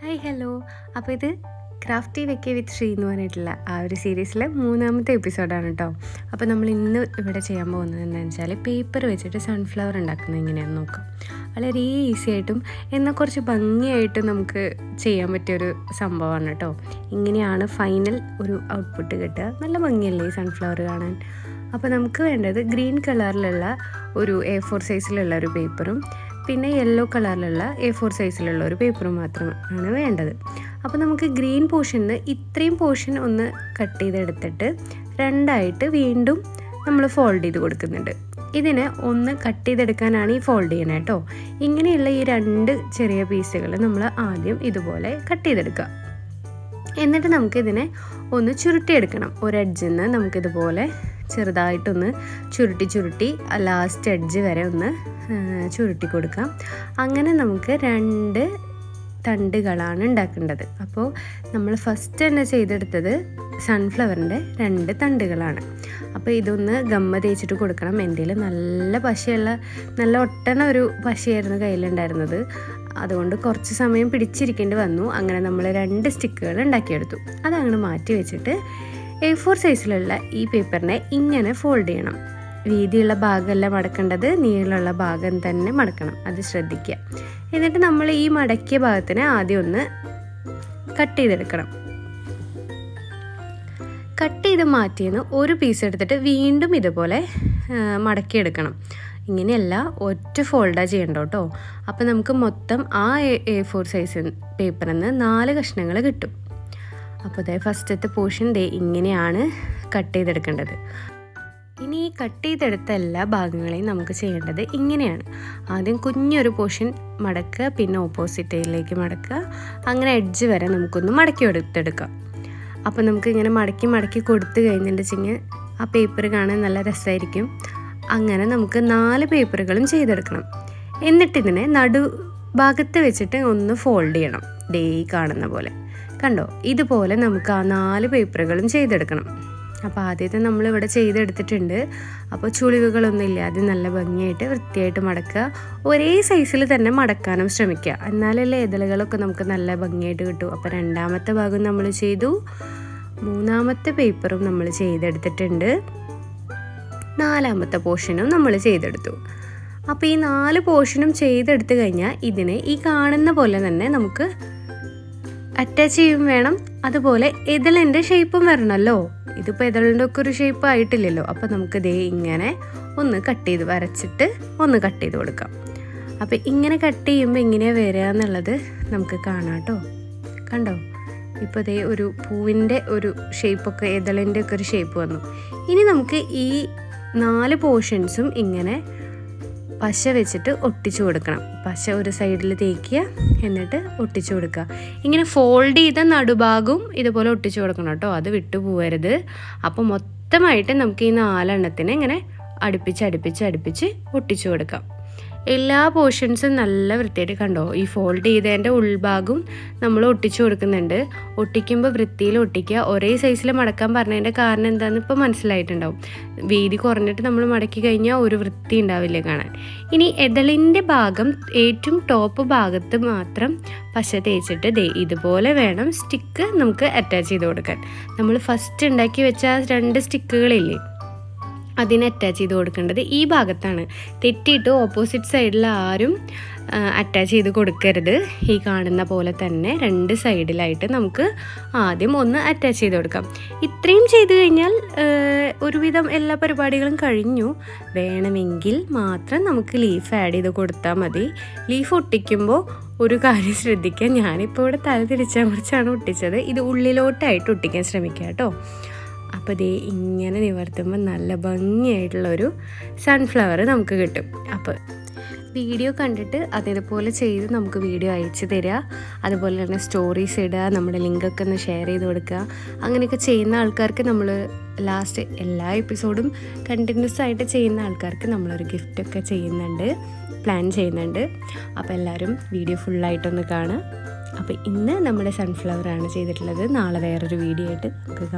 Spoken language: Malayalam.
Hi hello. അപ്പോൾ ഇത് ക്രാഫ്റ്റി വെക്കെ വിത്ത് ശ്രീ എന്ന് പറഞ്ഞിട്ടുള്ള ആ ഒരു സീരീസിലെ 3ാമത്തെ എപ്പിസോഡാണ് കേട്ടോ. അപ്പോൾ നമ്മൾ ഇന്ന് ഇവിടെ ചെയ്യാൻ പോകുന്നത് എന്താണെന്ന് വെച്ചാൽ പേപ്പർ വെച്ചിട്ട് സൺഫ്ലവർ ഉണ്ടാക്കുന്നത് എങ്ങനെയാണെന്ന് നോക്കാം. വളരെ ഈസി ആയിട്ടും എന്നാൽ കുറച്ച് ഭംഗിയായിട്ടും നമുക്ക് ചെയ്യാൻ പറ്റിയൊരു സംഭവമാണ് കേട്ടോ. ഇങ്ങനെയാണ് ഫൈനൽ ഒരു ഔട്ട്പുട്ട് കിട്ടുക. നല്ല ഭംഗിയല്ലേ ഈ സൺഫ്ലവർ കാണാൻ. അപ്പോൾ നമുക്ക് വേണ്ടത് ഗ്രീൻ കളറിലുള്ള ഒരു A4 സൈസിലുള്ള ഒരു പേപ്പറും പിന്നെ യെല്ലോ കളറിലുള്ള A4 സൈസിലുള്ള ഒരു പേപ്പറും മാത്രമാണ് വേണ്ടത്. അപ്പോൾ നമുക്ക് ഗ്രീൻ പോർഷനിൽ ഇത്രയും പോർഷൻ ഒന്ന് കട്ട് ചെയ്തെടുത്തിട്ട് രണ്ടായിട്ട് വീണ്ടും നമ്മൾ ഫോൾഡ് ചെയ്ത് കൊടുക്കുന്നുണ്ട്. ഇതിനെ ഒന്ന് കട്ട് ചെയ്തെടുക്കാനാണ് ഈ ഫോൾഡ് ചെയ്യണത് കേട്ടോ. ഇങ്ങനെയുള്ള ഈ 2 ചെറിയ പീസുകൾ നമ്മൾ ആദ്യം ഇതുപോലെ കട്ട് ചെയ്തെടുക്കുക. എന്നിട്ട് നമുക്കിതിനെ ഒന്ന് ചുരുട്ടിയെടുക്കണം. ഒരു എഡ്ജിൽ നിന്ന് നമുക്കിതുപോലെ ചെറുതായിട്ടൊന്ന് ചുരുട്ടി ലാസ്റ്റ് എഡ്ജ് വരെ ഒന്ന് ചുരുട്ടി കൊടുക്കാം. അങ്ങനെ നമുക്ക് 2 തണ്ടുകളാണ് ഉണ്ടാക്കേണ്ടത്. അപ്പോൾ നമ്മൾ ഫസ്റ്റ് തന്നെ ചെയ്തെടുത്തത് സൺഫ്ലവറിൻ്റെ 2 തണ്ടുകളാണ്. അപ്പോൾ ഇതൊന്ന് ഗമ്മ തേച്ചിട്ട് കൊടുക്കണം. എൻ്റെ നല്ല പശയുള്ള നല്ല ഒട്ടണ ഒരു പശയായിരുന്നു കയ്യിലുണ്ടായിരുന്നത്. അതുകൊണ്ട് കുറച്ച് സമയം പിടിച്ചിരിക്കേണ്ടി വന്നു. അങ്ങനെ നമ്മൾ 2 സ്റ്റിക്കുകൾ ഉണ്ടാക്കിയെടുത്തു. അതങ്ങനെ മാറ്റി വെച്ചിട്ട് A4 സൈസിലുള്ള ഈ പേപ്പറിനെ ഇങ്ങനെ ഫോൾഡ് ചെയ്യണം. വീതിയുള്ള ഭാഗമല്ല മടക്കേണ്ടത്, നീളമുള്ള ഭാഗം തന്നെ മടക്കണം. അത് ശ്രദ്ധിക്കുക. എന്നിട്ട് നമ്മൾ ഈ മടക്കിയ ഭാഗത്തിനെ ആദ്യം ഒന്ന് കട്ട് ചെയ്തെടുക്കണം. കട്ട് ചെയ്ത് മാറ്റിയെന്ന് ഒരു പീസ് എടുത്തിട്ട് വീണ്ടും ഇതുപോലെ മടക്കിയെടുക്കണം. ഇങ്ങനെയല്ല, ഒറ്റ ഫോൾഡാണ് ചെയ്യണ്ട കേട്ടോ. അപ്പോൾ നമുക്ക് മൊത്തം ആ A4 സൈസ് പേപ്പറിൽ നിന്ന് 4 കഷ്ണങ്ങൾ കിട്ടും. അപ്പോൾ ഫസ്റ്റത്തെ പോർഷൻ ഇങ്ങനെയാണ് കട്ട് ചെയ്തെടുക്കേണ്ടത്. ഇനി ഈ കട്ട് ചെയ്തെടുത്ത എല്ലാ ഭാഗങ്ങളെയും നമുക്ക് ചെയ്യേണ്ടത് ഇങ്ങനെയാണ്. ആദ്യം കുഞ്ഞൊരു പോർഷൻ മടക്കുക, പിന്നെ ഓപ്പോസിറ്റിലേക്ക് മടക്കുക, അങ്ങനെ എഡ്ജ് വരെ നമുക്കൊന്ന് മടക്കി എടുത്തെടുക്കാം. അപ്പോൾ നമുക്ക് ഇങ്ങനെ മടക്കി കൊടുത്തു കഴിഞ്ഞിട്ടുണ്ടെങ്കിൽ ആ പേപ്പർ കാണാൻ നല്ല രസമായിരിക്കും. അങ്ങനെ നമുക്ക് 4 പേപ്പറുകളും ചെയ്തെടുക്കണം. എന്നിട്ടിതിനെ നടുഭാഗത്ത് വെച്ചിട്ട് ഒന്ന് ഫോൾഡ് ചെയ്യണം. ഈ കാണുന്ന പോലെ കണ്ടോ. ഇതുപോലെ നമുക്ക് ആ 4 പേപ്പറുകളും ചെയ്തെടുക്കണം. അപ്പോൾ ആദ്യത്തെ നമ്മളിവിടെ ചെയ്തെടുത്തിട്ടുണ്ട്. അപ്പോൾ ചുളിവുകളൊന്നും ഇല്ലാതെ നല്ല ഭംഗിയായിട്ട് വൃത്തിയായിട്ട് മടക്കുക. ഒരേ സൈസിൽ തന്നെ മടക്കാനും ശ്രമിക്കുക. എന്നാലല്ലേ ഇതളുകളൊക്കെ നമുക്ക് നല്ല ഭംഗിയായിട്ട് കിട്ടും. അപ്പോൾ 2ാമത്തെ ഭാഗം നമ്മൾ ചെയ്തു. 3ാമത്തെ പേപ്പറും നമ്മൾ ചെയ്തെടുത്തിട്ടുണ്ട്. 4ാമത്തെ പോർഷനും നമ്മൾ ചെയ്തെടുത്തു. അപ്പോൾ ഈ 4 പോർഷനും ചെയ്തെടുത്ത് കഴിഞ്ഞാൽ ഇതിനെ ഈ കാണുന്ന പോലെ തന്നെ നമുക്ക് അറ്റാച്ച് ചെയ്യും വേണം. അതുപോലെ ഇതളിൻ്റെ ഷേപ്പും വരണമല്ലോ. ഇതിപ്പോൾ ഇതളിൻ്റെ ഒക്കെ ഒരു ഷേപ്പ് ആയിട്ടില്ലല്ലോ. അപ്പോൾ നമുക്ക് ഇങ്ങനെ ഒന്ന് കട്ട് ചെയ്ത് വരച്ചിട്ട് ഒന്ന് കട്ട് ചെയ്ത് കൊടുക്കാം. അപ്പോൾ ഇങ്ങനെ കട്ട് ചെയ്യുമ്പോൾ ഇങ്ങനെ വരിക എന്നുള്ളത് നമുക്ക് കാണാം കേട്ടോ. കണ്ടോ, ഇപ്പോൾ ഒരു പൂവിൻ്റെ ഒരു ഷേപ്പൊക്കെ ഇതളിൻ്റെ ഒക്കെ ഒരു ഷേപ്പ് വന്നു. ഇനി നമുക്ക് ഈ 4 പോർഷൻസും ഇങ്ങനെ പശ വെച്ചിട്ട് ഒട്ടിച്ചു കൊടുക്കണം. പശ ഒരു സൈഡിൽ തേക്കുക, എന്നിട്ട് ഒട്ടിച്ചു കൊടുക്കുക. ഇങ്ങനെ ഫോൾഡ് ചെയ്ത നടുഭാഗവും ഇതുപോലെ ഒട്ടിച്ചു കൊടുക്കണം കേട്ടോ. അത് വിട്ടു പോകരുത്. അപ്പോൾ മൊത്തമായിട്ട് നമുക്ക് ഈ 4 എണ്ണത്തിനെ ഇങ്ങനെ അടുപ്പിച്ച് ഒട്ടിച്ചു കൊടുക്കാം. എല്ലാ പോർഷൻസും നല്ല വൃത്തിയായിട്ട് കണ്ടോ. ഈ ഫോൾഡ് ചെയ്തതിൻ്റെ ഉൾഭാഗവും നമ്മൾ ഒട്ടിച്ചു കൊടുക്കുന്നുണ്ട്. ഒട്ടിക്കുമ്പോൾ വൃത്തിയിൽ ഒട്ടിക്കുക. ഒരേ സൈസിൽ മടക്കാൻ പറഞ്ഞതിൻ്റെ കാരണം എന്താണെന്ന് ഇപ്പോൾ മനസ്സിലായിട്ടുണ്ടാവും. വീതി കുറഞ്ഞിട്ട് നമ്മൾ മടക്കി കഴിഞ്ഞാൽ ഒരു വൃത്തി ഉണ്ടാവില്ല കാണാൻ. ഇനി ഇതളിൻ്റെ ഭാഗം ഏറ്റവും ടോപ്പ് ഭാഗത്ത് മാത്രം പശ തേച്ചിട്ട് ഇതുപോലെ വേണം സ്റ്റിക്ക് നമുക്ക് അറ്റാച്ച് ചെയ്ത് കൊടുക്കാൻ. നമ്മൾ ഫസ്റ്റ് ഉണ്ടാക്കി വെച്ച 2 സ്റ്റിക്കുകളില്ലേ, അതിനെ അറ്റാച്ച് ചെയ്ത് കൊടുക്കേണ്ടത് ഈ ഭാഗത്താണ്. തെറ്റിയിട്ട് ഓപ്പോസിറ്റ് സൈഡിൽ ആരും അറ്റാച്ച് ചെയ്ത് കൊടുക്കരുത്. ഈ കാണുന്ന പോലെ തന്നെ 2 സൈഡിലായിട്ട് നമുക്ക് ആദ്യം ഒന്ന് അറ്റാച്ച് ചെയ്ത് കൊടുക്കാം. ഇത്രയും ചെയ്ത് കഴിഞ്ഞാൽ ഒരുവിധം എല്ലാ പരിപാടികളും കഴിഞ്ഞു. വേണമെങ്കിൽ മാത്രം നമുക്ക് ലീഫ് ആഡ് ചെയ്ത് കൊടുത്താൽ മതി. ലീഫ് ഒട്ടിക്കുമ്പോൾ ഒരു കാര്യം ശ്രദ്ധിക്കുക. ഞാനിപ്പോൾ ഇവിടെ തല തിരിച്ചമറിച്ചാണ് ഒട്ടിച്ചത്. ഇത് ഉള്ളിലോട്ടായിട്ട് ഒട്ടിക്കാൻ ശ്രമിക്കുക കേട്ടോ. അപ്പോൾ ഇങ്ങനെ നിവർത്തുമ്പോൾ നല്ല ഭംഗിയായിട്ടുള്ളൊരു സൺഫ്ലവർ നമുക്ക് കിട്ടും. അപ്പോൾ വീഡിയോ കണ്ടിട്ട് അതേപോലെ ചെയ്ത് നമുക്ക് വീഡിയോ അയച്ചു തരിക. അതുപോലെ തന്നെ സ്റ്റോറീസ് ഇടുക, നമ്മുടെ ലിങ്കൊക്കെ ഒന്ന് ഷെയർ ചെയ്ത് കൊടുക്കുക. അങ്ങനെയൊക്കെ ചെയ്യുന്ന ആൾക്കാർക്ക് നമ്മൾ ലാസ്റ്റ് എല്ലാ എപ്പിസോഡും കണ്ടിന്യൂസ് ആയിട്ട് ചെയ്യുന്ന ആൾക്കാർക്ക് നമ്മളൊരു ഗിഫ്റ്റൊക്കെ പ്ലാൻ ചെയ്യുന്നുണ്ട്. അപ്പോൾ എല്ലാവരും വീഡിയോ ഫുള്ളായിട്ടൊന്ന് കാണുക. അപ്പോൾ ഇന്ന് നമ്മുടെ സൺഫ്ലവറാണ് ചെയ്തിട്ടുള്ളത്. നാളെ വേറൊരു വീഡിയോ ആയിട്ട് നമുക്ക് കാണാം.